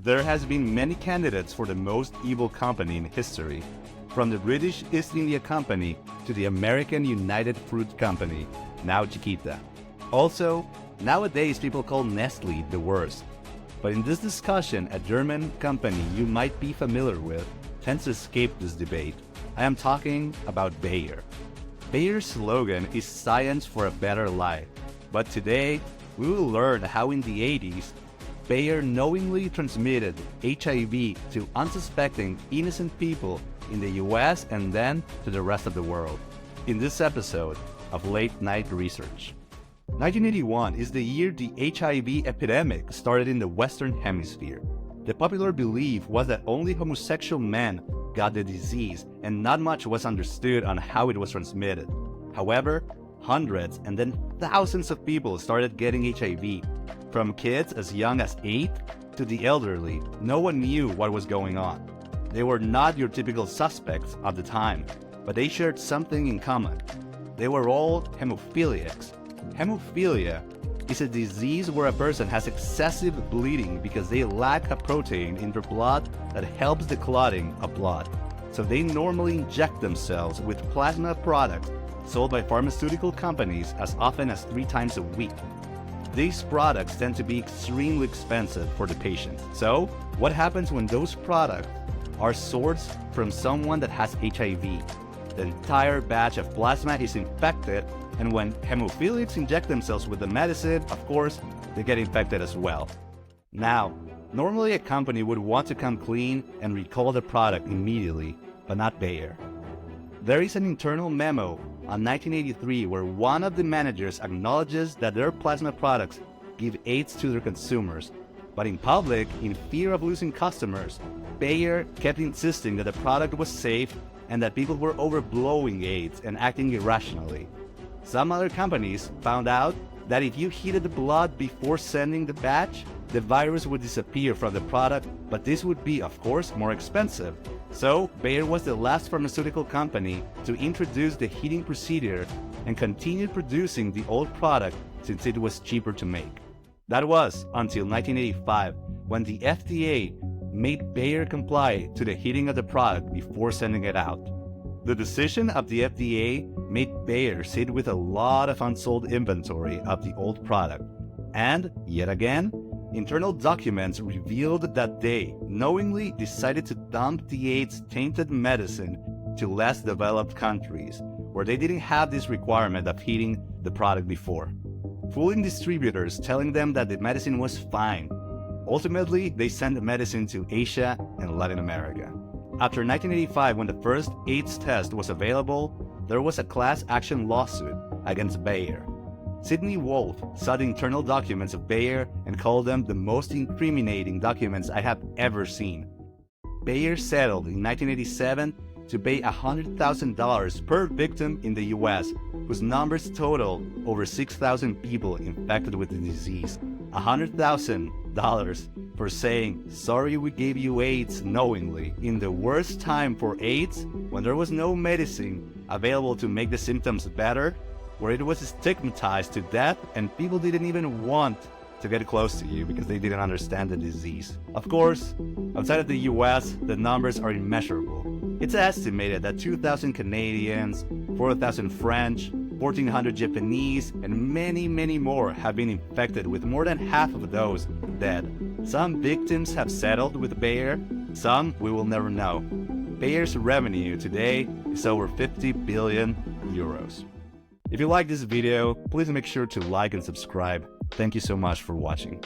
There has been many candidates for the most evil company in history, from the British East India Company to the American United Fruit Company, now Chiquita. Also, nowadays people call Nestle the worst. But in this discussion, a German company you might be familiar with tends to escape this debate. I am talking about Bayer. Bayer's slogan is "Science for a Better Life." But today, we will learn how in the 80s, Bayer knowingly transmitted HIV to unsuspecting, innocent people in the US and then to the rest of the world. In this episode of Late Night Research. 1981 is the year the HIV epidemic started in the Western Hemisphere. The popular belief was that only homosexual men got the disease and not much was understood on how it was transmitted. However, hundreds and then thousands of people started getting HIV. From kids as young as 8 to the elderly, no one knew what was going on. They were not your typical suspects of the time, but they shared something in common. They were all hemophiliacs. Hemophilia is a disease where a person has excessive bleeding because they lack a protein in their blood that helps the clotting of blood. So they normally inject themselves with plasma products sold by pharmaceutical companies as often as 3 times a week. These products tend to be extremely expensive for the patient. So, what happens when those products are sourced from someone that has HIV? The entire batch of plasma is infected, and when hemophiliacs inject themselves with the medicine, of course, they get infected as well. Now, normally a company would want to come clean and recall the product immediately, but not Bayer. There is an internal memo on 1983 where one of the managers acknowledges that their plasma products give AIDS to their consumers. But in public, in fear of losing customers, Bayer kept insisting that the product was safe and that people were overblowing AIDS and acting irrationally. Some other companies found out that if you heated the blood before sending the batch, the virus would disappear from the product, but this would be, of course, more expensive. So, Bayer was the last pharmaceutical company to introduce the heating procedure and continued producing the old product since it was cheaper to make. That was until 1985, when the FDA made Bayer comply to the heating of the product before sending it out. The decision of the FDA made Bayer sit with a lot of unsold inventory of the old product. And, yet again, internal documents revealed that they knowingly decided to dump the AIDS-tainted medicine to less developed countries, where they didn't have this requirement of heating the product before, fooling distributors, telling them that the medicine was fine. Ultimately, they sent the medicine to Asia and Latin America. After 1985, when the first AIDS test was available, there was a class action lawsuit against Bayer. Sidney Wolf saw the internal documents of Bayer and called them the most incriminating documents I have ever seen. Bayer settled in 1987 to pay $100,000 per victim in the US, whose numbers total over 6,000 people infected with the disease. $100,000 for saying, "Sorry we gave you AIDS knowingly," in the worst time for AIDS, when there was no medicine available to make the symptoms better, where it was stigmatized to death and people didn't even want to get close to you because they didn't understand the disease. Of course, outside of the US, the numbers are immeasurable. It's estimated that 2,000 Canadians, 4,000 French, 1,400 Japanese, and many more have been infected, with more than half of those dead. Some victims have settled with Bayer, some we will never know. Bayer's revenue today is over 50 billion euros. If you like this video, please make sure to like and subscribe. Thank you so much for watching.